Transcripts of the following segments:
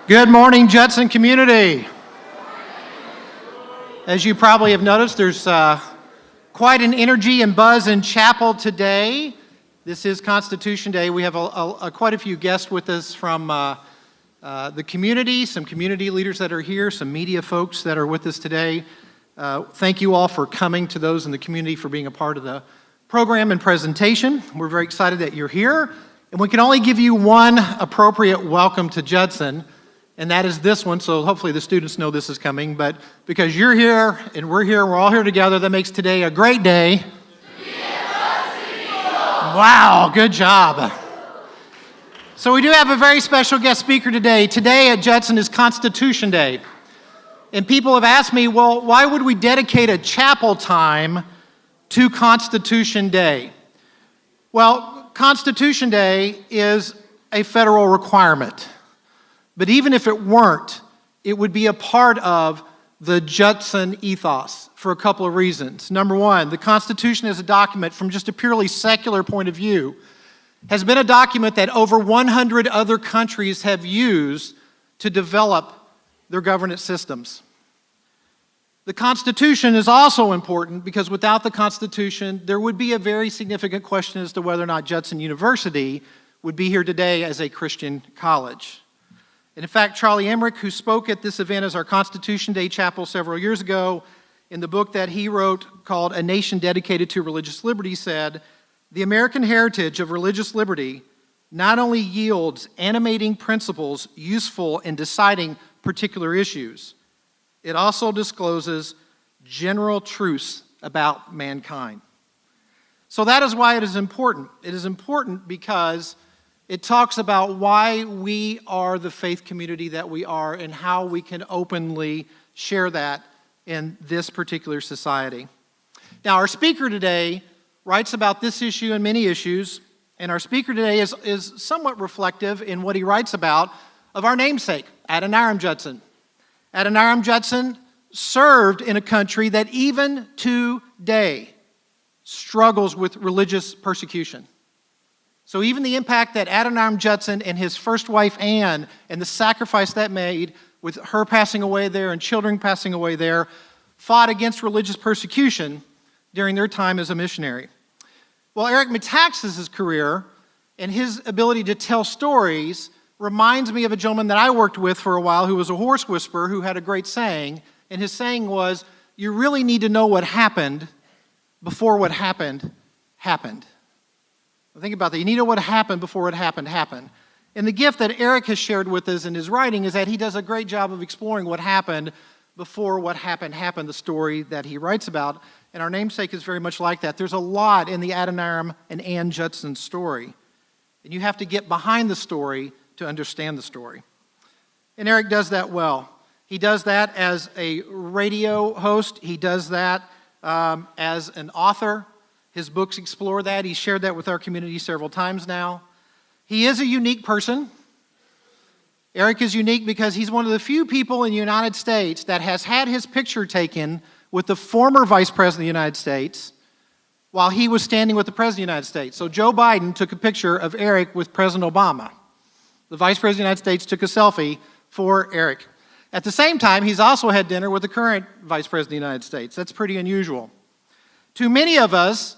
Good morning, Judson community. As you probably have noticed, there's quite an energy and buzz in chapel today. This is Constitution Day. We have quite a few guests with us from the community, some community leaders that are here, some media folks that are with us today. Thank you all for coming, to those in the community for being a part of the program and presentation. We're very excited that you're here. And we can only give you one appropriate welcome to Judson, and that is this one, so hopefully the students know this is coming, but because you're here and we're all here together, that makes today a great day. Wow, good job. So we do have a very special guest speaker today. Today at Judson is Constitution Day. And people have asked me, well, why would we dedicate a chapel time to Constitution Day? Well, Constitution Day is a federal requirement. But even if it weren't, it would be a part of the Judson ethos for a couple of reasons. Number one, the Constitution as a document, from just a purely secular point of view, has been a document that over 100 other countries have used to develop their governance systems. The Constitution is also important because without the Constitution, there would be a very significant question as to whether or not Judson University would be here today as a Christian college. And in fact, Charlie Emmerich, who spoke at this event as our Constitution Day Chapel several years ago, in the book that he wrote called A Nation Dedicated to Religious Liberty, said, "The American heritage of religious liberty not only yields animating principles useful in deciding particular issues, it also discloses general truths about mankind." So that is why it is important. It is important because it talks about why we are the faith community that we are and how we can openly share that in this particular society. Now, our speaker today writes about this issue and many issues, and our speaker today is somewhat reflective in what he writes about of our namesake, Adoniram Judson. Adoniram Judson served in a country that even today struggles with religious persecution. So even the impact that Adoniram Judson and his first wife, Anne, and the sacrifice that made with her passing away there and children passing away there, fought against religious persecution during their time as a missionary. Well, Eric Metaxas' career and his ability to tell stories reminds me of a gentleman that I worked with for a while who was a horse whisperer who had a great saying, and his saying was, "You really need to know what happened before what happened happened." Think about that. You need to know what happened before it happened. And the gift that Eric has shared with us in his writing is that he does a great job of exploring what happened before what happened, the story that he writes about. And our namesake is very much like that. There's a lot in the Adoniram and Ann Judson story. And you have to get behind the story to understand the story. And Eric does that well. He does that as a radio host. He does that as an author. His books explore that. He's shared that with our community several times now. He is a unique person. Eric is unique because he's one of the few people in the United States that has had his picture taken with the former Vice President of the United States while he was standing with the President of the United States. So Joe Biden took a picture of Eric with President Obama. The Vice President of the United States took a selfie for Eric. At the same time, he's also had dinner with the current Vice President of the United States. That's pretty unusual. To many of us,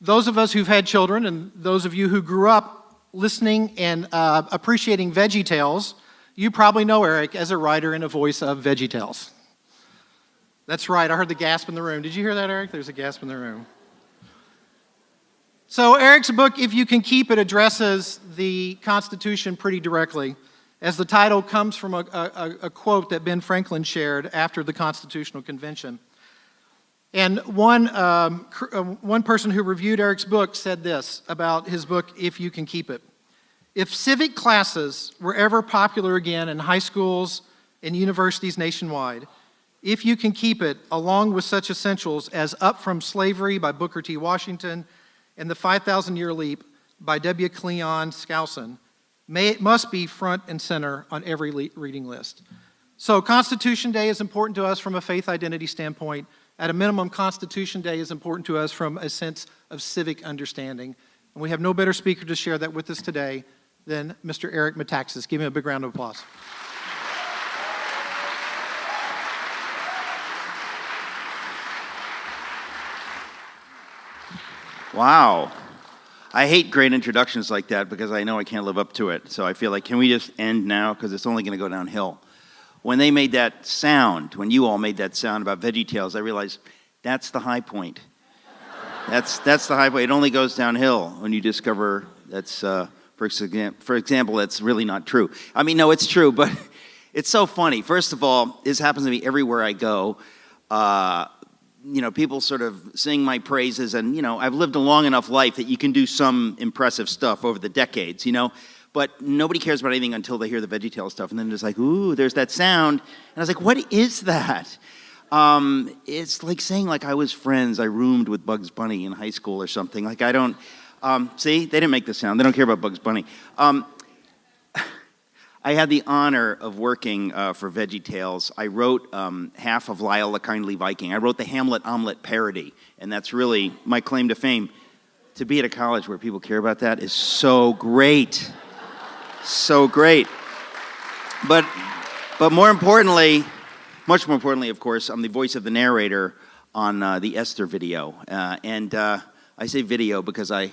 those of us who've had children and those of you who grew up listening and appreciating VeggieTales, you probably know Eric as a writer and a voice of VeggieTales. That's right, I heard the gasp in the room. Did you hear that, Eric? There's a gasp in the room. So Eric's book, If You Can Keep It, addresses the Constitution pretty directly, as the title comes from a quote that Ben Franklin shared after the Constitutional Convention. And one person who reviewed Eric's book said this about his book, If You Can Keep It. "If civic classes were ever popular again in high schools and universities nationwide, If You Can Keep It, along with such essentials as Up From Slavery by Booker T. Washington and The 5,000-Year Leap by W. Cleon Skousen, must be front and center on every reading list." So Constitution Day is important to us from a faith identity standpoint. At a minimum, Constitution Day is important to us from a sense of civic understanding. And we have no better speaker to share that with us today than Mr. Eric Metaxas. Give him a big round of applause. Wow. I hate great introductions like that because I know I can't live up to it. So I feel like, can we just end now? Because it's only going to go downhill. When they made that sound, when you all made that sound about VeggieTales, I realized that's the high point. That's the high point. It only goes downhill when you discover that's, for example, that's really not true. I mean, no, it's true, but it's so funny. First of all, this happens to me everywhere I go. People sort of sing my praises, and, I've lived a long enough life that you can do some impressive stuff over the decades, but nobody cares about anything until they hear the VeggieTales stuff, and then it's like, ooh, there's that sound, and I was like, what is that? It's like saying, like, I was friends, I roomed with Bugs Bunny in high school or something. Like, I don't, see, they didn't make the sound, they don't care about Bugs Bunny. I had the honor of working for VeggieTales. I wrote half of Lyle the Kindly Viking. I wrote the Hamlet Omelet parody, and that's really my claim to fame. To be at a college where people care about that is so great. So great. But more importantly, much more importantly, of course, I'm the voice of the narrator on the Esther video. And I say video because I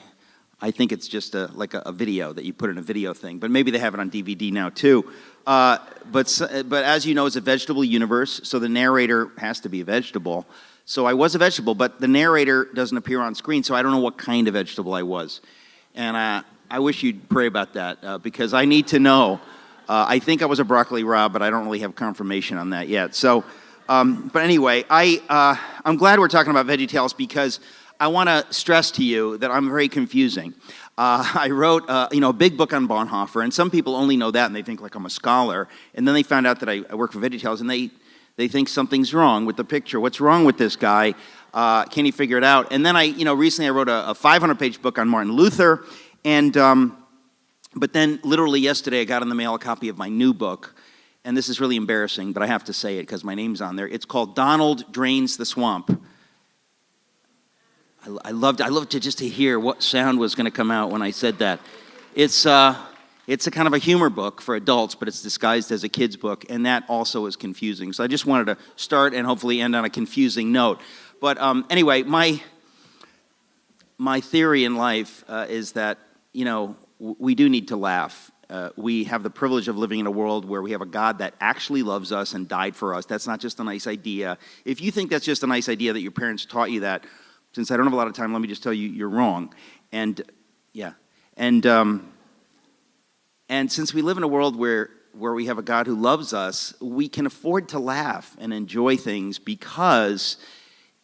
think it's just like a video that you put in a video thing, but maybe they have it on DVD now too. But as you know, it's a vegetable universe, so the narrator has to be a vegetable. So I was a vegetable, but the narrator doesn't appear on screen, so I don't know what kind of vegetable I was. And I wish you'd pray about that because I need to know. I think I was a broccoli raw, but I don't really have confirmation on that yet. So, but anyway, I'm glad we're talking about VeggieTales because I want to stress to you that I'm very confusing. I wrote, a big book on Bonhoeffer, and some people only know that, and they think like I'm a scholar. And then they found out that I work for VeggieTales, and they think something's wrong with the picture. What's wrong with this guy? Can he figure it out? And then recently I wrote a 500-page book on Martin Luther, and but then literally yesterday I got in the mail a copy of my new book, and this is really embarrassing, but I have to say it because my name's on there. It's called Donald Drains the Swamp. I loved to hear what sound was going to come out when I said that. It's a kind of a humor book for adults, but it's disguised as a kid's book, and that also is confusing. So I just wanted to start and hopefully end on a confusing note. But anyway, my theory in life is that, we do need to laugh. We have the privilege of living in a world where we have a God that actually loves us and died for us. That's not just a nice idea. If you think that's just a nice idea that your parents taught you that, since I don't have a lot of time, let me just tell you, you're wrong. And since we live in a world where we have a God who loves us, we can afford to laugh and enjoy things because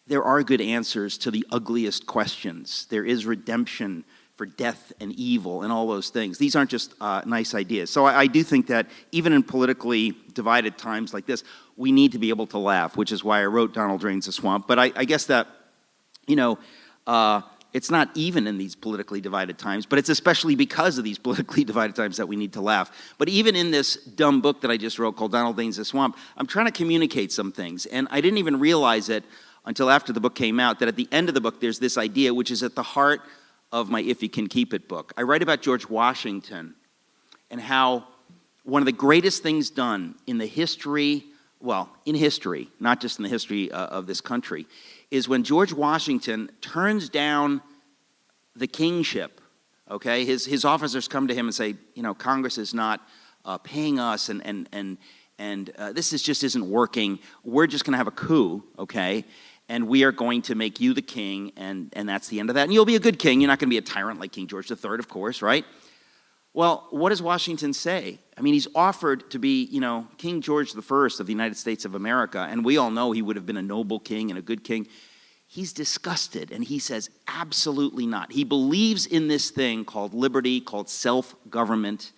there are good answers to the ugliest questions. There is redemption for death and evil and all those things. These aren't just nice ideas. So I do think that even in politically divided times like this, we need to be able to laugh, which is why I wrote Donald Drains the Swamp. But I guess that it's not even in these politically divided times, but it's especially because of these politically divided times that we need to laugh. But even in this dumb book that I just wrote called Donald Drains the Swamp, I'm trying to communicate some things. And I didn't even realize it until after the book came out, that at the end of the book, there's this idea, which is at the heart of my If You Can Keep It book. I write about George Washington and how one of the greatest things done in the history, in history, not just in the history of this country, is when George Washington turns down the kingship, okay? His officers come to him and say, Congress is not paying us and this just isn't working. We're just going to have a coup, okay? And we are going to make you the king, and that's the end of that. And you'll be a good king. You're not going to be a tyrant like King George III, of course, right? Well, what does Washington say? I mean, he's offered to be, King George I of the United States of America, and we all know he would have been a noble king and a good king. He's disgusted, and he says, absolutely not. He believes in this thing called liberty, called self-government,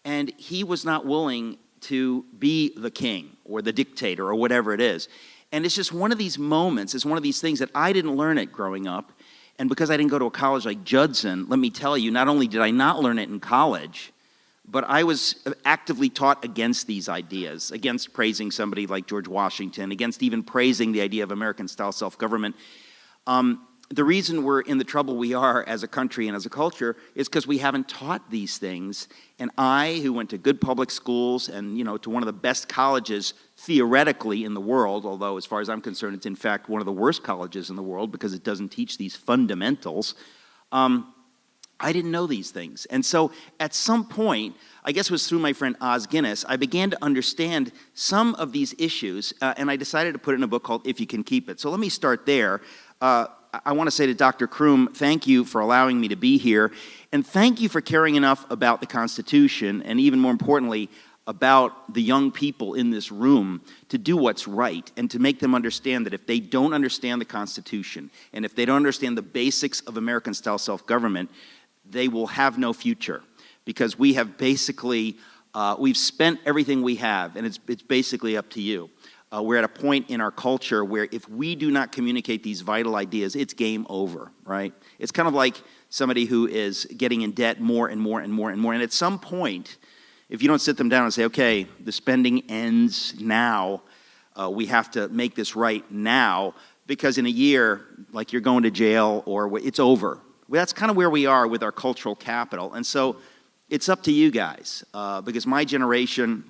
and he was not willing to be the king or the dictator or whatever it is. And it's just one of these moments, it's one of these things that I didn't learn it growing up. And because I didn't go to a college like Judson, let me tell you, not only did I not learn it in college, but I was actively taught against these ideas, against praising somebody like George Washington, against even praising the idea of American-style self-government. The reason we're in the trouble we are as a country and as a culture is because we haven't taught these things. And I, who went to good public schools and, to one of the best colleges theoretically in the world, although as far as I'm concerned, it's in fact one of the worst colleges in the world because it doesn't teach these fundamentals, I didn't know these things. And so at some point, I guess it was through my friend Oz Guinness, I began to understand some of these issues, and I decided to put it in a book called If You Can Keep It. So let me start there. I want to say to Dr. Kroom, thank you for allowing me to be here, and thank you for caring enough about the Constitution, and even more importantly, about the young people in this room to do what's right and to make them understand that if they don't understand the Constitution and if they don't understand the basics of American-style self-government, they will have no future, because we have basically, we've spent everything we have, and it's basically up to you. We're at a point in our culture where if we do not communicate these vital ideas, it's game over, right? It's kind of like somebody who is getting in debt more and more and more and more, and at some point, if you don't sit them down and say, okay, the spending ends now, we have to make this right now, because in a year, like you're going to jail or it's over. Well, that's kind of where we are with our cultural capital. And so it's up to you guys, because my generation,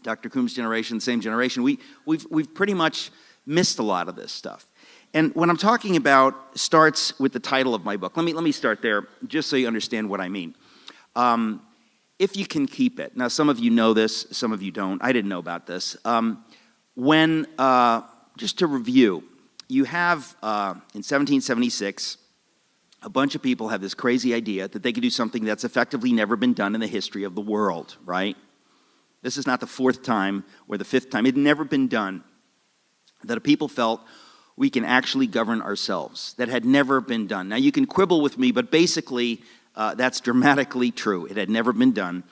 Dr. Kroom's generation, the same generation, we've pretty much missed a lot of this stuff. And what I'm talking about starts with the title of my book. Let me start there, just so you understand what I mean. If You Can Keep It. Now, some of you know this, some of you don't. I didn't know about this. Just to review, you have, in 1776, a bunch of people have this crazy idea that they could do something that's effectively never been done in the history of the world, right? This is not the fourth time or the fifth time. It had never been done. That a people felt we can actually govern ourselves. That had never been done. Now, you can quibble with me, but basically, that's dramatically true. It had never been done.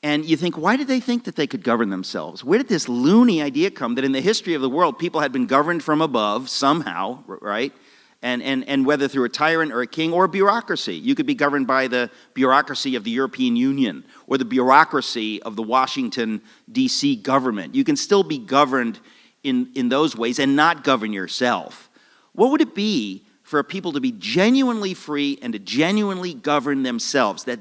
And you think, why did they think that they could govern themselves? Where did this loony idea come that in the history of the world, people had been governed from above somehow, right? And whether through a tyrant or a king or a bureaucracy. You could be governed by the bureaucracy of the European Union or the bureaucracy of the Washington, D.C. government. You can still be governed in those ways and not govern yourself. What would it be for a people to be genuinely free and to genuinely govern themselves? That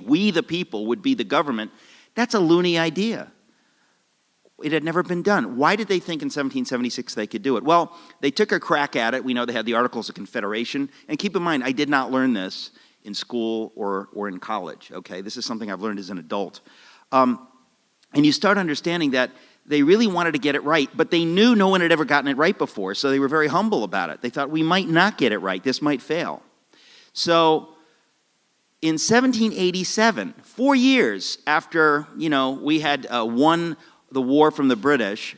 we the people, would be the government? That's a loony idea. It had never been done. Why did they think in 1776 they could do it? Well, they took a crack at it. We know they had the Articles of Confederation. And keep in mind, I did not learn this in school or in college, okay? This is something I've learned as an adult. And you start understanding that they really wanted to get it right, but they knew no one had ever gotten it right before, so they were very humble about it. They thought, we might not get it right. This might fail. So in 1787, 4 years after, we had won the war from the British,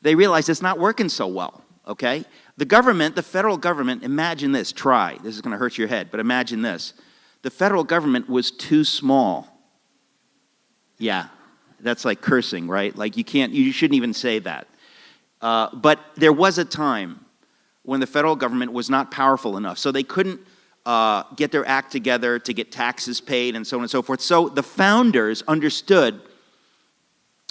they realized it's not working so well, okay? The government, the federal government, imagine this, this is going to hurt your head, but imagine this. The federal government was too small. Yeah, that's like cursing, right? Like you shouldn't even say that. But there was a time when the federal government was not powerful enough, so they couldn't get their act together to get taxes paid and so on and so forth. So the founders understood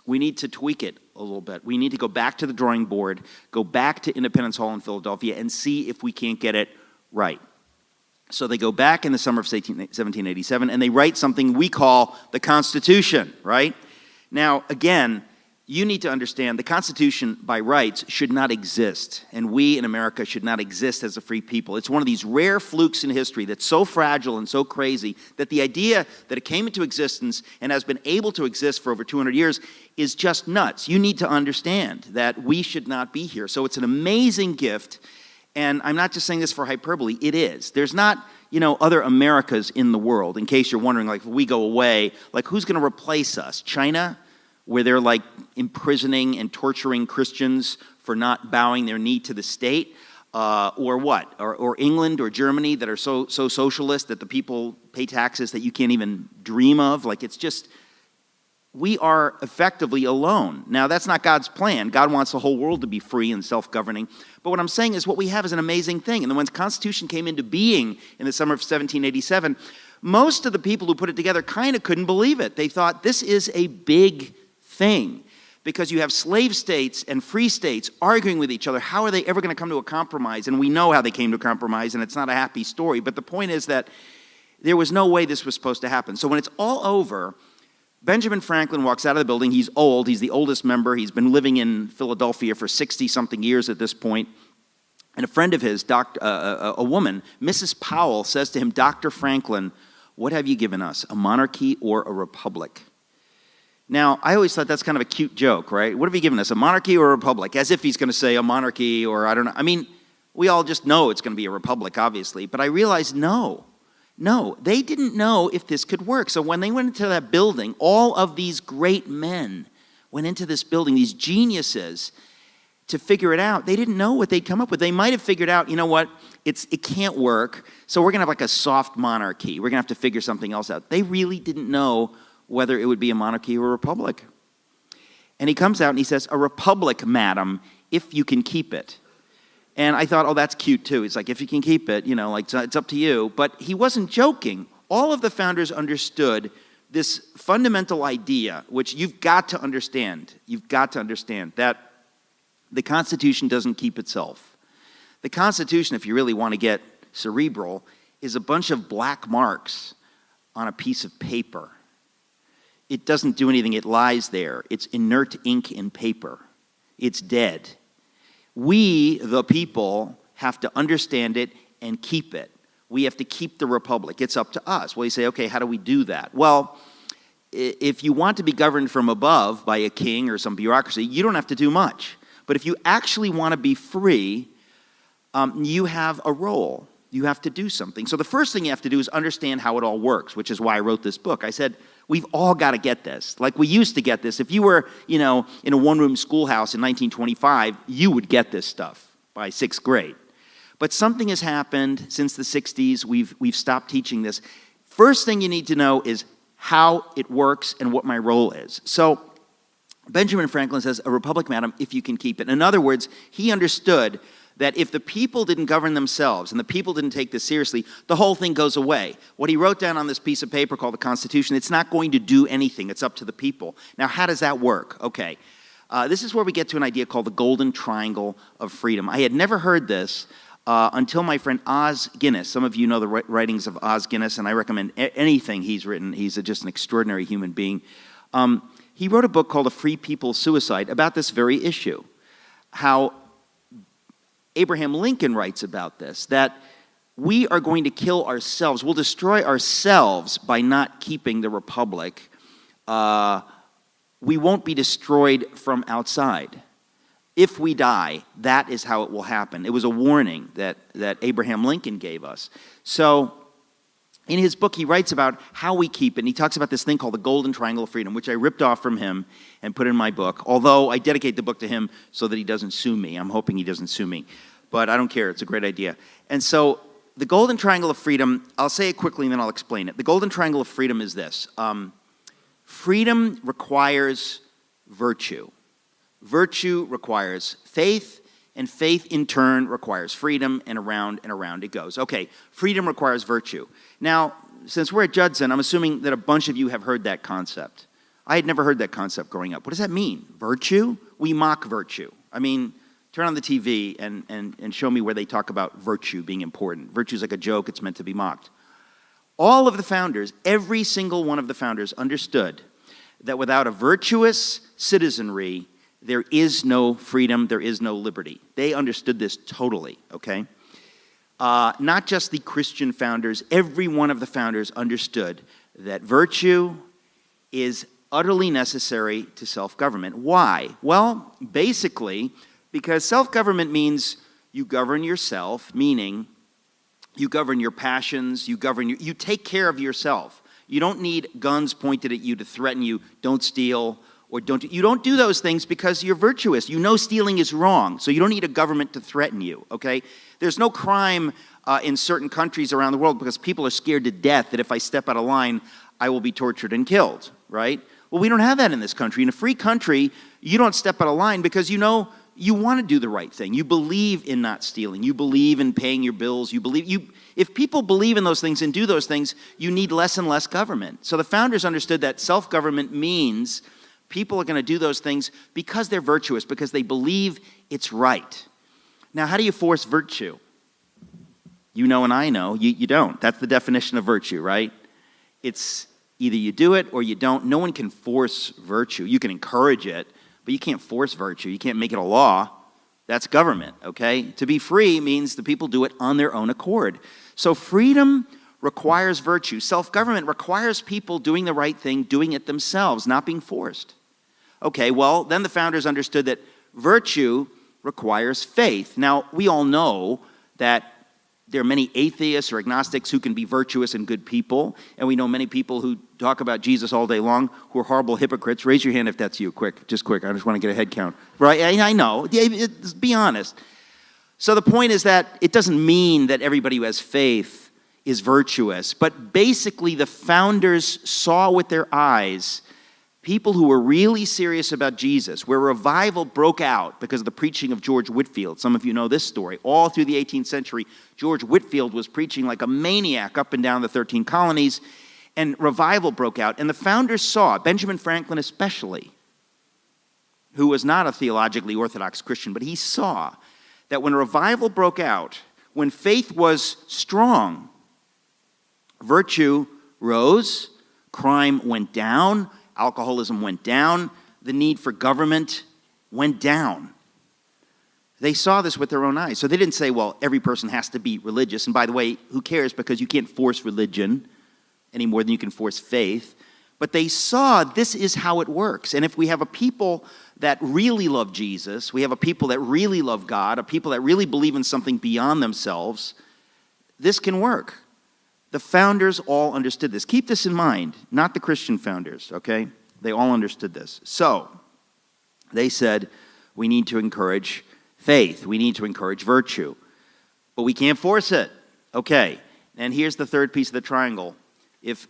we need to tweak it a little bit. We need to go back to the drawing board, go back to Independence Hall in Philadelphia, and see if we can't get it right. So they go back in the summer of 1787, and they write something we call the Constitution, right? Now, again, you need to understand the Constitution by rights should not exist, and we in America should not exist as a free people. It's one of these rare flukes in history that's so fragile and so crazy that the idea that it came into existence and has been able to exist for over 200 years is just nuts. You need to understand that we should not be here. So it's an amazing gift, and I'm not just saying this for hyperbole, it is. There's not, other Americas in the world, in case you're wondering, like, if we go away, like, who's going to replace us? China? Where they're like imprisoning and torturing Christians for not bowing their knee to the state, or what? Or England or Germany that are so socialist that the people pay taxes that you can't even dream of. Like, it's just, we are effectively alone. Now, that's not God's plan. God wants the whole world to be free and self-governing. But what I'm saying is what we have is an amazing thing. And then when the Constitution came into being in the summer of 1787, most of the people who put it together kind of couldn't believe it. They thought this is a big thing because you have slave states and free states arguing with each other. How are they ever going to come to a compromise? And we know how they came to a compromise, and it's not a happy story. But the point is that there was no way this was supposed to happen. So when it's all over, Benjamin Franklin walks out of the building. He's old. He's the oldest member. He's been living in Philadelphia for 60-something years at this point. And a friend of his, a woman, Mrs. Powell, says to him, Dr. Franklin, what have you given us, a monarchy or a republic? Now, I always thought that's kind of a cute joke, right? What have you given us, a monarchy or a republic? As if he's going to say a monarchy or I don't know. I mean, we all just know it's going to be a republic, obviously. But I realized, no, they didn't know if this could work. So when they went into that building, all of these great men went into this building, these geniuses, to figure it out. They didn't know what they'd come up with. They might have figured out, you know what, it can't work, so we're going to have like a soft monarchy. We're going to have to figure something else out. They really didn't know whether it would be a monarchy or a republic. And he comes out and he says, a republic, madam, if you can keep it. And I thought, oh, that's cute too. It's like, if you can keep it, you know, like it's up to you. But he wasn't joking. All of the founders understood this fundamental idea, which you've got to understand. You've got to understand that the Constitution doesn't keep itself. The Constitution, if you really want to get cerebral, is a bunch of black marks on a piece of paper. It doesn't do anything. It lies there. It's inert ink in paper. It's dead. We, the people, have to understand it and keep it. We have to keep the republic. It's up to us. Well, you say, okay, how do we do that? Well, if you want to be governed from above by a king or some bureaucracy, you don't have to do much. But if you actually want to be free, you have a role. You have to do something. So the first thing you have to do is understand how it all works, which is why I wrote this book. I said, we've all got to get this. Like we used to get this. If you were, you know, in a one-room schoolhouse in 1925, you would get this stuff by 6th grade. But something has happened since the 60s. We've stopped teaching this. First thing you need to know is how it works and what my role is. So Benjamin Franklin says, a republic, madam, if you can keep it. In other words, he understood that if the people didn't govern themselves and the people didn't take this seriously, the whole thing goes away. What he wrote down on this piece of paper called the Constitution, it's not going to do anything. It's up to the people. Now, how does that work? Okay. This is where we get to an idea called the Golden Triangle of Freedom. I had never heard this until my friend Os Guinness. Some of you know the writings of Os Guinness, and I recommend anything he's written. He's just an extraordinary human being. He wrote a book called A Free People's Suicide about this very issue. How Abraham Lincoln writes about this, that we are going to kill ourselves. We'll destroy ourselves by not keeping the republic. We won't be destroyed from outside. If we die, that is how it will happen. It was a warning that Abraham Lincoln gave us. So in his book, he writes about how we keep it, and he talks about this thing called the Golden Triangle of Freedom, which I ripped off from him and put in my book, although I dedicate the book to him so that he doesn't sue me. I'm hoping he doesn't sue me, but I don't care. It's a great idea. And so the Golden Triangle of Freedom, I'll say it quickly and then I'll explain it. The Golden Triangle of Freedom is this. Freedom requires virtue. Virtue requires faith, and faith in turn requires freedom, and around it goes. Okay, freedom requires virtue. Now, since we're at Judson, I'm assuming that a bunch of you have heard that concept. I had never heard that concept growing up. What does that mean? Virtue? We mock virtue. I mean, turn on the TV and show me where they talk about virtue being important. Virtue's like a joke. It's meant to be mocked. All of the founders, every single one of the founders understood that without a virtuous citizenry, there is no freedom, there is no liberty. They understood this totally, okay? Not just the Christian founders, every one of the founders understood that virtue is utterly necessary to self-government. Why? Well, basically, because self-government means you govern yourself, meaning you govern your passions, you take care of yourself. You don't need guns pointed at you to threaten you, don't steal, or you don't do those things because you're virtuous. You know stealing is wrong, so you don't need a government to threaten you, okay? There's no crime in certain countries around the world because people are scared to death that if I step out of line, I will be tortured and killed, right? Well, we don't have that in this country. In a free country, you don't step out of line because you know you want to do the right thing. You believe in not stealing. You believe in paying your bills. If people believe in those things and do those things, you need less and less government. So the founders understood that self-government means people are going to do those things because they're virtuous, because they believe it's right. Now, how do you force virtue? You know and I know, you don't. That's the definition of virtue, right? It's either you do it or you don't. No one can force virtue. You can encourage it, but you can't force virtue. You can't make it a law. That's government, okay? To be free means the people do it on their own accord. So freedom requires virtue. Self-government requires people doing the right thing, doing it themselves, not being forced. Okay, well, then the founders understood that virtue requires faith. Now, we all know that there are many atheists or agnostics who can be virtuous and good people, and we know many people who talk about Jesus all day long who are horrible hypocrites. Raise your hand if that's you, quick. I just want to get a head count. Right? I know. Be honest. So the point is that it doesn't mean that everybody who has faith is virtuous, but basically the founders saw with their eyes people who were really serious about Jesus, where revival broke out because of the preaching of George Whitefield. Some of you know this story. All through the 18th century, George Whitefield was preaching like a maniac up and down the 13 colonies, and revival broke out. And the founders saw, Benjamin Franklin especially, who was not a theologically orthodox Christian, but he saw that when revival broke out, when faith was strong, virtue rose, crime went down, alcoholism went down, the need for government went down. They saw this with their own eyes. So they didn't say, well, every person has to be religious. And by the way, who cares? Because you can't force religion any more than you can force faith. But they saw this is how it works. And if we have a people that really love Jesus, we have a people that really love God, a people that really believe in something beyond themselves, this can work. The founders all understood this. Keep this in mind, not the Christian founders, okay? They all understood this. So, they said, we need to encourage faith. We need to encourage virtue. But we can't force it. Okay, and here's the third piece of the triangle. If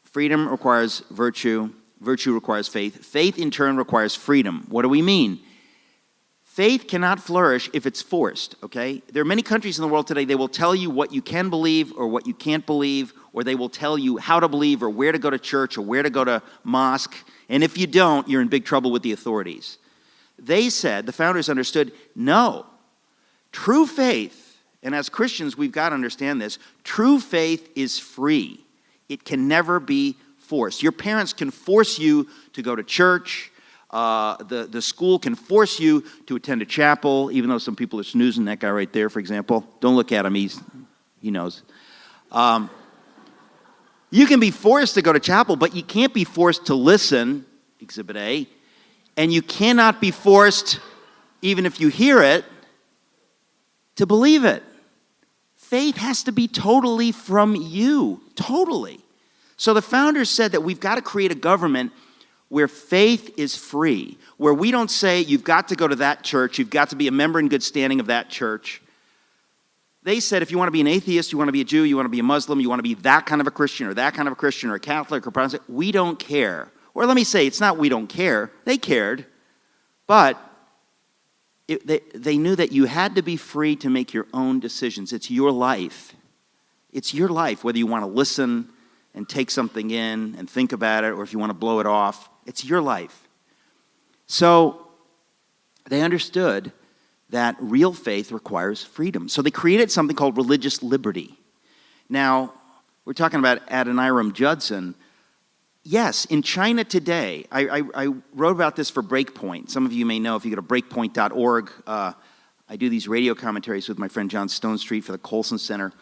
freedom requires virtue, virtue requires faith, faith in turn requires freedom. What do we mean? Faith cannot flourish if it's forced, okay? There are many countries in the world today, they will tell you what you can believe or what you can't believe, or they will tell you how to believe or where to go to church or where to go to mosque. And if you don't, you're in big trouble with the authorities. They said, the founders understood, no. True faith, and as Christians we've got to understand this, true faith is free. It can never be forced. Your parents can force you to go to church. The school can force you to attend a chapel, even though some people are snoozing. That guy right there, for example. Don't look at him. He knows. You can be forced to go to chapel, but you can't be forced to listen, Exhibit A. And you cannot be forced, even if you hear it, to believe it. Faith has to be totally from you. Totally. So the founders said that we've got to create a government where faith is free, where we don't say you've got to go to that church, you've got to be a member in good standing of that church. They said if you want to be an atheist, you want to be a Jew, you want to be a Muslim, you want to be that kind of a Christian or that kind of a Christian or a Catholic or Protestant, we don't care. Or let me say, it's not we don't care. They cared, but they knew that you had to be free to make your own decisions. It's your life. It's your life, whether you want to listen and take something in and think about it, or if you want to blow it off. It's your life. So they understood that real faith requires freedom. So they created something called religious liberty. Now, we're talking about Adoniram Judson. Yes, in China today, I wrote about this for Breakpoint. Some of you may know if you go to breakpoint.org. I do these radio commentaries with my friend John Stonestreet for the Colson Center.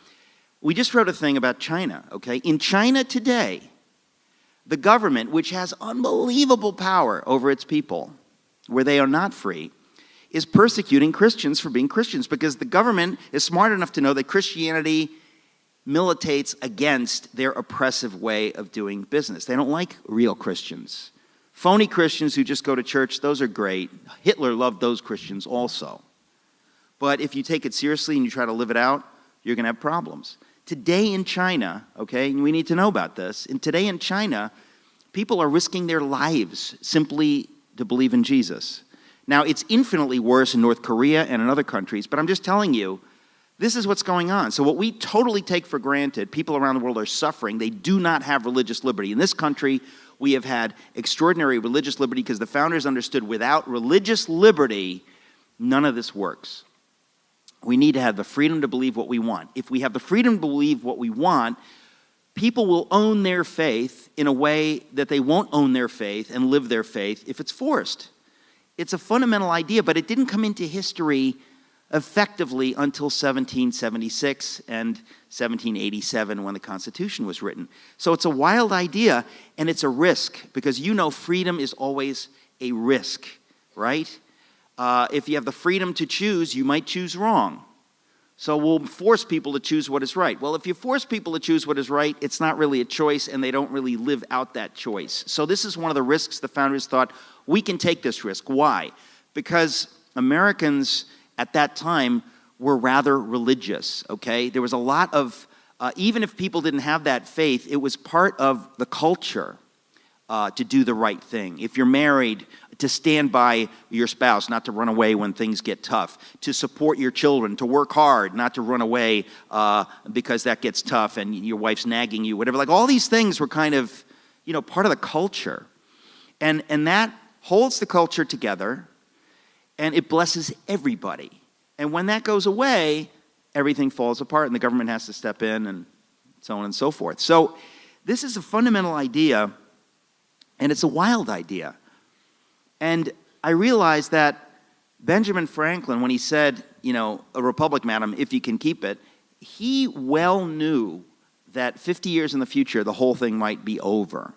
We just wrote a thing about China, okay? In China today, the government, which has unbelievable power over its people, where they are not free, is persecuting Christians for being Christians because the government is smart enough to know that Christianity militates against their oppressive way of doing business. They don't like real Christians. Phony Christians who just go to church, those are great. Hitler loved those Christians also. But if you take it seriously and you try to live it out, you're going to have problems. Today in China, okay, and we need to know about this, and today in China, people are risking their lives simply to believe in Jesus. Now, it's infinitely worse in North Korea and in other countries, but I'm just telling you, this is what's going on. So what we totally take for granted, people around the world are suffering. They do not have religious liberty. In this country, we have had extraordinary religious liberty because the founders understood without religious liberty, none of this works. We need to have the freedom to believe what we want. If we have the freedom to believe what we want, people will own their faith in a way that they won't own their faith and live their faith if it's forced. It's a fundamental idea, but it didn't come into history effectively until 1776 and 1787 when the Constitution was written. So it's a wild idea, and it's a risk, because freedom is always a risk, right? If you have the freedom to choose, you might choose wrong. So we'll force people to choose what is right. Well, if you force people to choose what is right, it's not really a choice, and they don't really live out that choice. So this is one of the risks the founders thought, we can take this risk. Why? Because Americans at that time were rather religious, okay? There was a lot of, even if people didn't have that faith, it was part of the culture to do the right thing. If you're married, to stand by your spouse, not to run away when things get tough, to support your children, to work hard, not to run away because that gets tough and your wife's nagging you, whatever. Like all these things were kind of, part of the culture. And that holds the culture together, and it blesses everybody. And when that goes away, everything falls apart, and the government has to step in, and so on and so forth. So this is a fundamental idea, and it's a wild idea. And I realized that Benjamin Franklin, when he said, a republic, madam, if you can keep it, he well knew that 50 years in the future, the whole thing might be over.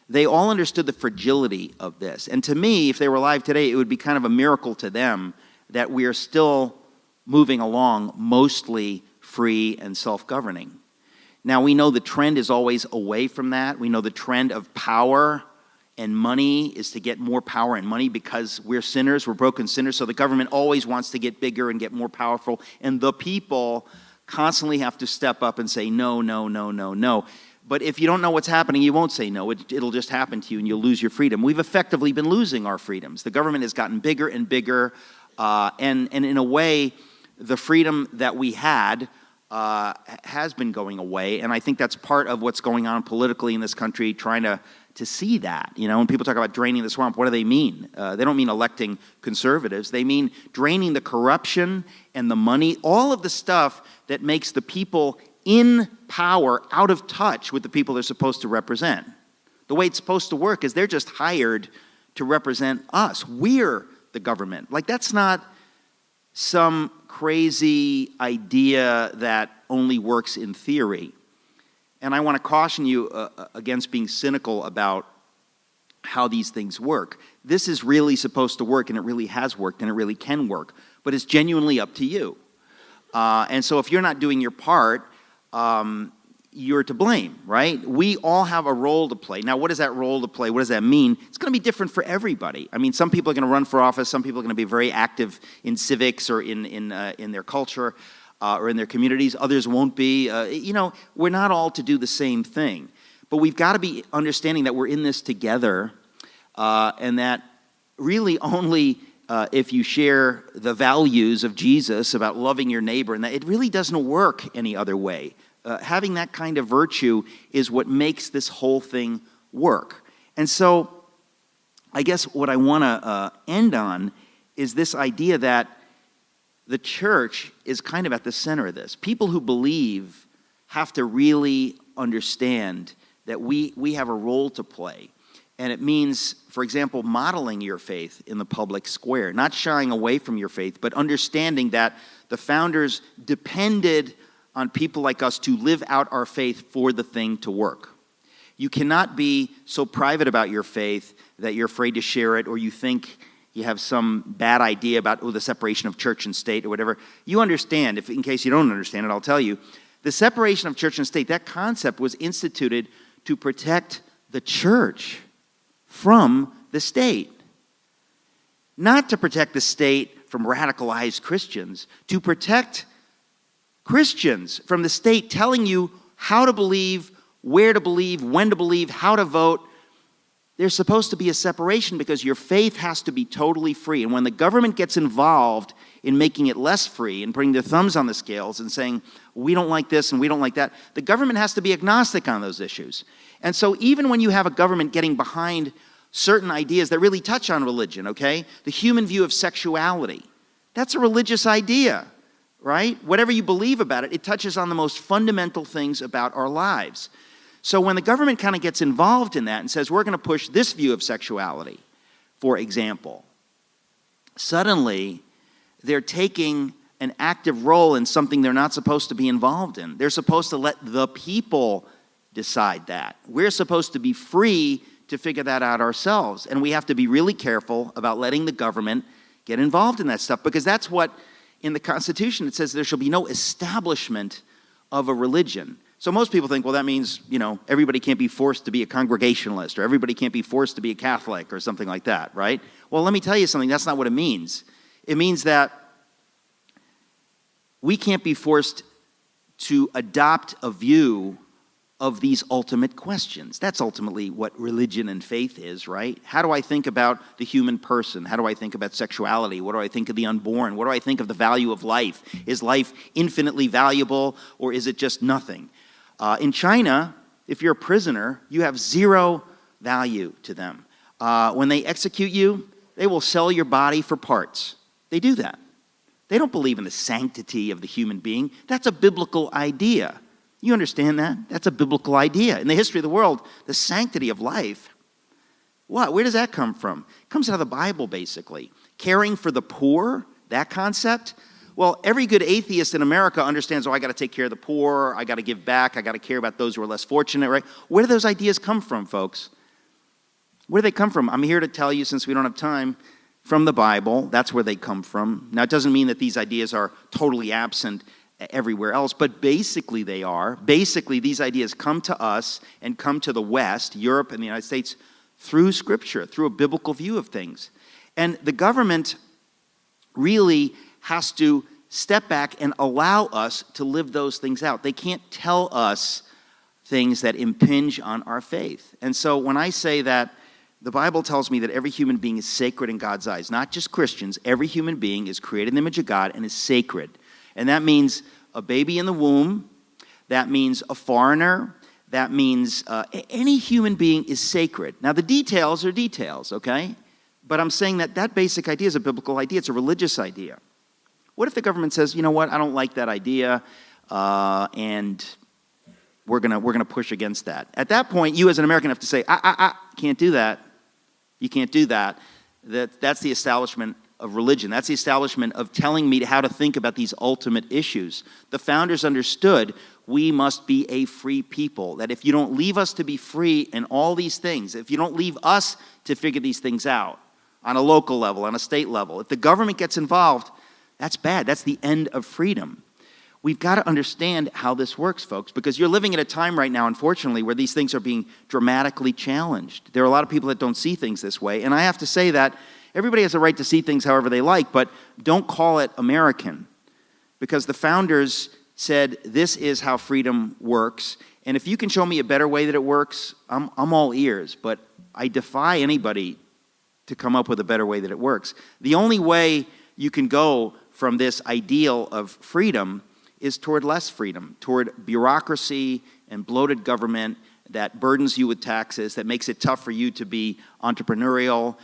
They all understood the fragility of this. And to me, if they were alive today, it would be kind of a miracle to them that we are still moving along mostly free and self-governing. Now, we know the trend is always away from that. We know the trend of power and money is to get more power and money because we're sinners, we're broken sinners, so the government always wants to get bigger and get more powerful, and the people constantly have to step up and say no, no, no, no, no. But if you don't know what's happening, you won't say no. It'll just happen to you, and you'll lose your freedom. We've effectively been losing our freedoms. The government has gotten bigger and bigger, and in a way, the freedom that we had has been going away, and I think that's part of what's going on politically in this country, trying to see that. When people talk about draining the swamp, what do they mean? They don't mean electing conservatives. They mean draining the corruption and the money, all of the stuff that makes the people in power out of touch with the people they're supposed to represent. The way it's supposed to work is they're just hired to represent us. We're the government. Like, that's not some crazy idea that only works in theory. And I want to caution you against being cynical about how these things work. This is really supposed to work, and it really has worked, and it really can work. But it's genuinely up to you. And so if you're not doing your part, you're to blame, right? We all have a role to play. Now, what is that role to play? What does that mean? It's going to be different for everybody. I mean, some people are going to run for office. Some people are going to be very active in civics or in their culture or in their communities. Others won't be. We're not all to do the same thing. But we've got to be understanding that we're in this together, and that really only if you share the values of Jesus about loving your neighbor, and that it really doesn't work any other way. Having that kind of virtue is what makes this whole thing work. And so I guess what I want to end on is this idea that the church is kind of at the center of this. People who believe have to really understand that we have a role to play. And it means, for example, modeling your faith in the public square, not shying away from your faith, but understanding that the founders depended on people like us to live out our faith for the thing to work. You cannot be so private about your faith that you're afraid to share it, or you think you have some bad idea about the separation of church and state or whatever. You understand, in case you don't understand it, I'll tell you, the separation of church and state, that concept was instituted to protect the church from the state. Not to protect the state from radicalized Christians, to protect Christians from the state telling you how to believe, where to believe, when to believe, how to vote. there's supposed to be a separation because your faith has to be totally free. And when the government gets involved in making it less free and putting their thumbs on the scales and saying, we don't like this and we don't like that, the government has to be agnostic on those issues. And so even when you have a government getting behind certain ideas that really touch on religion, okay? The human view of sexuality, that's a religious idea, right? Whatever you believe about it, it touches on the most fundamental things about our lives. So when the government kind of gets involved in that and says, we're going to push this view of sexuality, for example, suddenly they're taking an active role in something they're not supposed to be involved in. They're supposed to let the people decide that. We're supposed to be free to figure that out ourselves. And we have to be really careful about letting the government get involved in that stuff, because that's what, in the Constitution, it says there shall be no establishment of a religion. So most people think, well, that means, everybody can't be forced to be a Congregationalist, or everybody can't be forced to be a Catholic, or something like that, right? Well, let me tell you something. That's not what it means. It means that we can't be forced to adopt a view of these ultimate questions. That's ultimately what religion and faith is, right? How do I think about the human person? How do I think about sexuality? What do I think of the unborn? What do I think of the value of life? Is life infinitely valuable, or is it just nothing? In China, if you're a prisoner, you have zero value to them. When they execute you, they will sell your body for parts. They do that. They don't believe in the sanctity of the human being. That's a biblical idea. You understand that? That's a biblical idea. In the history of the world, the sanctity of life, where does that come from? It comes out of the Bible, basically. Caring for the poor, that concept. Well, every good atheist in America understands, I got to take care of the poor, I got to give back, I got to care about those who are less fortunate, right? Where do those ideas come from, folks? Where do they come from? I'm here to tell you, since we don't have time, from the Bible. That's where they come from. Now, it doesn't mean that these ideas are totally absent everywhere else, but basically they are. Basically, these ideas come to us and come to the West, Europe and the United States, through Scripture, through a biblical view of things. And the government really has to step back and allow us to live those things out. They can't tell us things that impinge on our faith. And so when I say that the Bible tells me that every human being is sacred in God's eyes, not just Christians, every human being is created in the image of God and is sacred. And that means a baby in the womb, that means a foreigner, that means any human being is sacred. Now, the details are details, okay? But I'm saying that that basic idea is a biblical idea. It's a religious idea. What if the government says, you know what, I don't like that idea, and we're gonna push against that? At that point, you as an American have to say, can't do that. You can't do that. That's the establishment of religion. That's the establishment of telling me how to think about these ultimate issues. The founders understood we must be a free people, that if you don't leave us to be free in all these things, if you don't leave us to figure these things out on a local level, on a state level, if the government gets involved, that's bad. That's the end of freedom. We've got to understand how this works, folks, because you're living at a time right now, unfortunately, where these things are being dramatically challenged. There are a lot of people that don't see things this way, and I have to say that everybody has a right to see things however they like, but don't call it American, because the founders said this is how freedom works, and if you can show me a better way that it works, I'm all ears, but I defy anybody to come up with a better way that it works. The only way you can go from this ideal of freedom is toward less freedom, toward bureaucracy and bloated government that burdens you with taxes, that makes it tough for you to be entrepreneurial,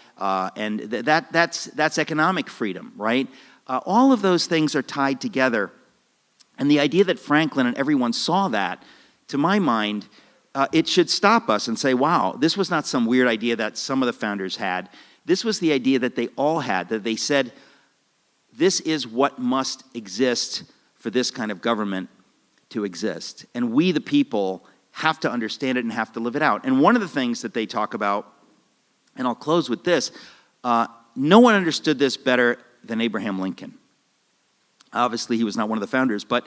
and that's economic freedom, right? All of those things are tied together. And the idea that Franklin and everyone saw that, to my mind, it should stop us and say, wow, this was not some weird idea that some of the founders had. This was the idea that they all had, that they said, this is what must exist for this kind of government to exist. And we, the people, have to understand it and have to live it out. And one of the things that they talk about, and I'll close with this, no one understood this better than Abraham Lincoln. Obviously, he was not one of the founders, but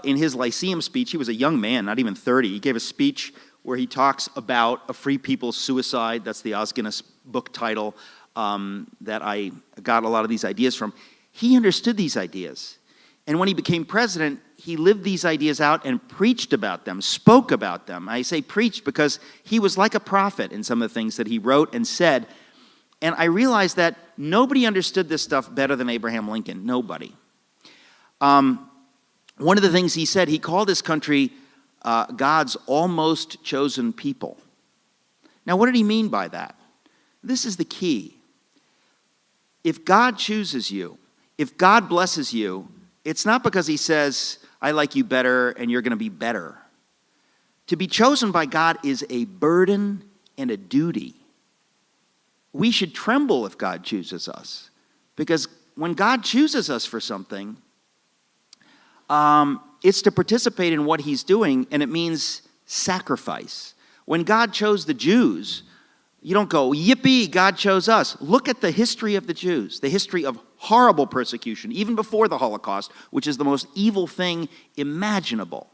in his Lyceum speech, he was a young man, not even 30. He gave a speech where he talks about a free people's suicide. That's the Os Guinness book title that I got a lot of these ideas from. He understood these ideas. And when he became president, he lived these ideas out and preached about them, spoke about them. I say preached because he was like a prophet in some of the things that he wrote and said. And I realized that nobody understood this stuff better than Abraham Lincoln. Nobody. One of the things he said, he called this country God's almost chosen people. Now, what did he mean by that? This is the key. If God chooses you, if God blesses you, it's not because he says, I like you better and you're going to be better. To be chosen by God is a burden and a duty. We should tremble if God chooses us. Because when God chooses us for something, it's to participate in what he's doing, and it means sacrifice. When God chose the Jews, you don't go, yippee, God chose us. Look at the history of the Jews, the history of horrible persecution, even before the Holocaust, which is the most evil thing imaginable.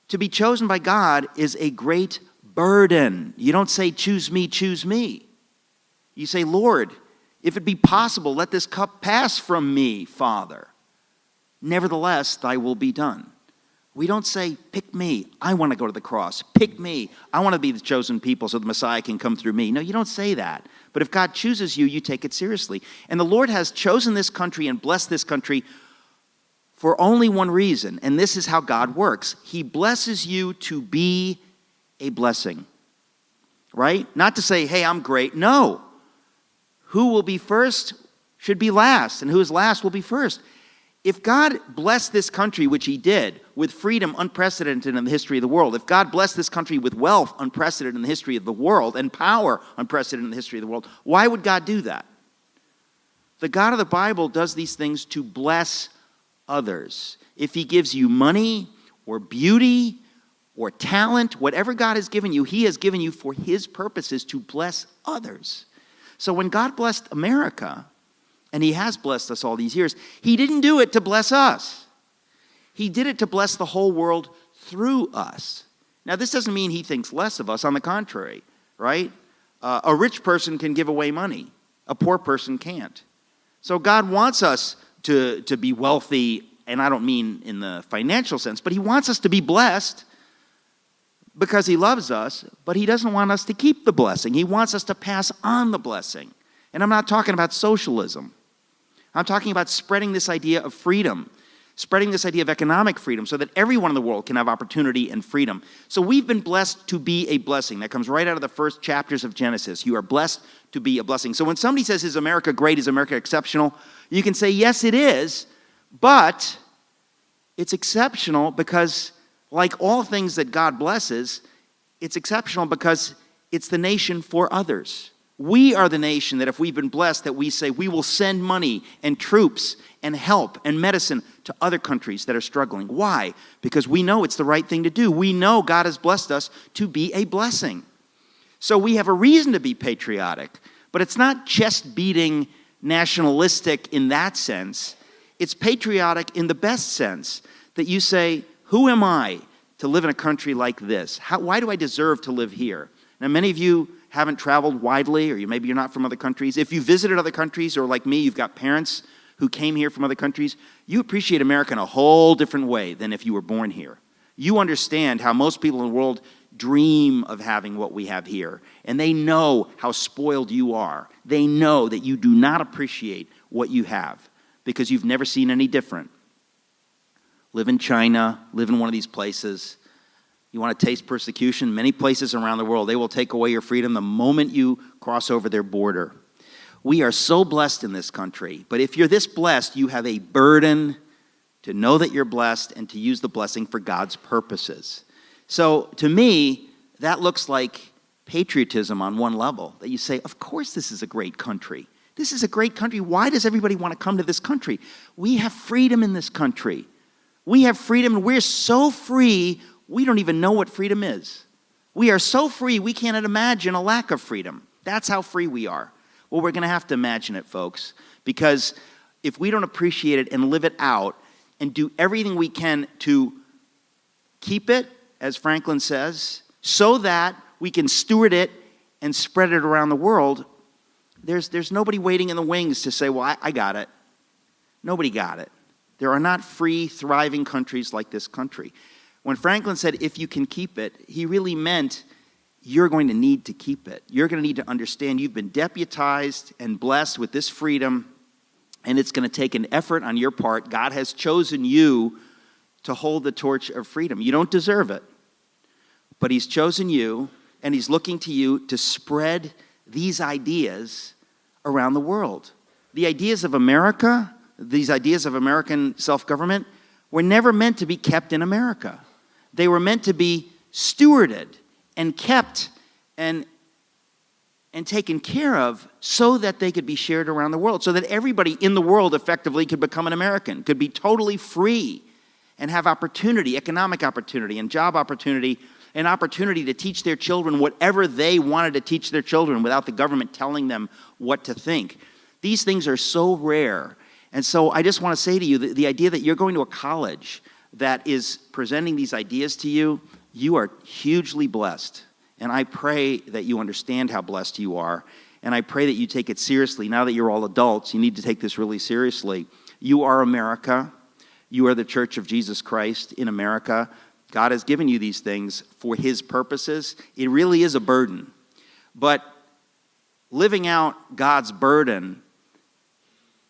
To be chosen by God is a great burden. You don't say, choose me, choose me. You say, Lord, if it be possible, let this cup pass from me, Father. Nevertheless, thy will be done. We don't say, pick me, I want to go to the cross. Pick me, I want to be the chosen people so the Messiah can come through me. No, you don't say that. But if God chooses you, you take it seriously. And the Lord has chosen this country and blessed this country for only one reason. And this is how God works. He blesses you to be a blessing. Right? Not to say, hey, I'm great. No. Who will be first should be last, and who is last will be first. If God blessed this country, which he did, with freedom unprecedented in the history of the world, if God blessed this country with wealth unprecedented in the history of the world and power unprecedented in the history of the world, why would God do that? The God of the Bible does these things to bless others. If he gives you money or beauty or talent, whatever God has given you, he has given you for his purposes to bless others. So when God blessed America, and he has blessed us all these years, he didn't do it to bless us. He did it to bless the whole world through us. Now, this doesn't mean he thinks less of us. On the contrary, right? A rich person can give away money. A poor person can't. So God wants us to be wealthy, and I don't mean in the financial sense, but he wants us to be blessed because he loves us, but he doesn't want us to keep the blessing. He wants us to pass on the blessing. And I'm not talking about socialism. I'm talking about spreading this idea of freedom, spreading this idea of economic freedom so that everyone in the world can have opportunity and freedom. So we've been blessed to be a blessing. That comes right out of the first chapters of Genesis. You are blessed to be a blessing. So when somebody says, is America great? Is America exceptional? You can say, yes, it is, but it's exceptional because, like all things that God blesses, it's exceptional because it's the nation for others. We are the nation that if we've been blessed, that we say we will send money and troops and help and medicine to other countries that are struggling. Why? Because we know it's the right thing to do. We know God has blessed us to be a blessing. So we have a reason to be patriotic, but it's not chest-beating, nationalistic in that sense. It's patriotic in the best sense, that you say, who am I to live in a country like this? Why do I deserve to live here? Now, many of you haven't traveled widely, or maybe you're not from other countries. If you visited other countries, or like me, you've got parents who came here from other countries, you appreciate America in a whole different way than if you were born here. You understand how most people in the world dream of having what we have here, and they know how spoiled you are. They know that you do not appreciate what you have because you've never seen any different. Live in China, live in one of these places. You want to taste persecution? Many places around the world, they will take away your freedom the moment you cross over their border. We are so blessed in this country, but if you're this blessed, you have a burden to know that you're blessed and to use the blessing for God's purposes. So to me, that looks like patriotism on one level, that you say, of course this is a great country. This is a great country. Why does everybody want to come to this country? We have freedom in this country. We have freedom, and we're so free, we don't even know what freedom is. We are so free, we can't imagine a lack of freedom. That's how free we are. Well, we're going to have to imagine it, folks, because if we don't appreciate it and live it out and do everything we can to keep it, as Franklin says, so that we can steward it and spread it around the world, there's nobody waiting in the wings to say, well, I got it. Nobody got it. There are not free, thriving countries like this country. When Franklin said, if you can keep it, he really meant you're going to need to keep it. You're going to need to understand you've been deputized and blessed with this freedom, and it's going to take an effort on your part. God has chosen you to hold the torch of freedom. You don't deserve it, but he's chosen you, and he's looking to you to spread these ideas around the world. The ideas of America, these ideas of American self-government, were never meant to be kept in America. They were meant to be stewarded and kept and taken care of so that they could be shared around the world, so that everybody in the world effectively could become an American, could be totally free and have opportunity, economic opportunity and job opportunity, an opportunity to teach their children whatever they wanted to teach their children without the government telling them what to think. These things are so rare. And so I just want to say to you, the idea that you're going to a college that is presenting these ideas to you, you are hugely blessed. And I pray that you understand how blessed you are. And I pray that you take it seriously. Now that you're all adults, you need to take this really seriously. You are America. You are the Church of Jesus Christ in America. God has given you these things for his purposes. It really is a burden. But living out God's burden,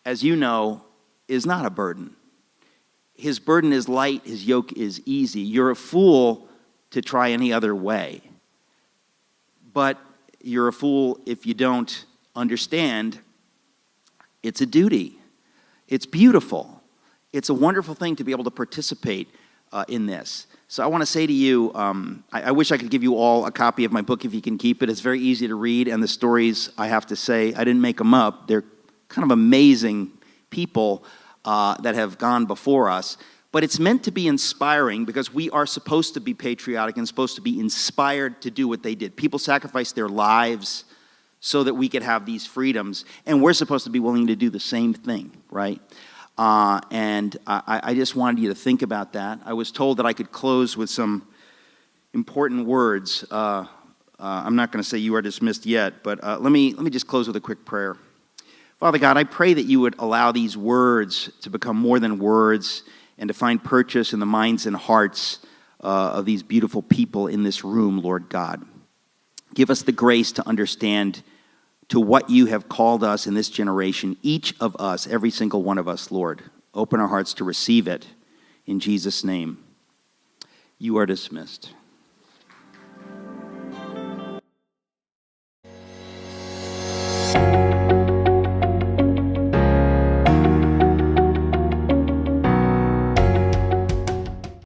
as you know, is not a burden. His burden is light, his yoke is easy. You're a fool to try any other way. But you're a fool if you don't understand it's a duty. It's beautiful. It's a wonderful thing to be able to participate in this. So I want to say to you, I wish I could give you all a copy of my book if you can keep it. It's very easy to read, and the stories, I have to say, I didn't make them up. They're kind of amazing people that have gone before us. But it's meant to be inspiring because we are supposed to be patriotic and supposed to be inspired to do what they did. People sacrificed their lives so that we could have these freedoms, and we're supposed to be willing to do the same thing, right? And I just wanted you to think about that. I was told that I could close with some important words. I'm not going to say you are dismissed yet, but let me just close with a quick prayer. Father God, I pray that you would allow these words to become more than words and to find purchase in the minds and hearts of these beautiful people in this room, Lord God. Give us the grace to understand to what you have called us in this generation, each of us, every single one of us, Lord. Open our hearts to receive it in Jesus' name. You are dismissed.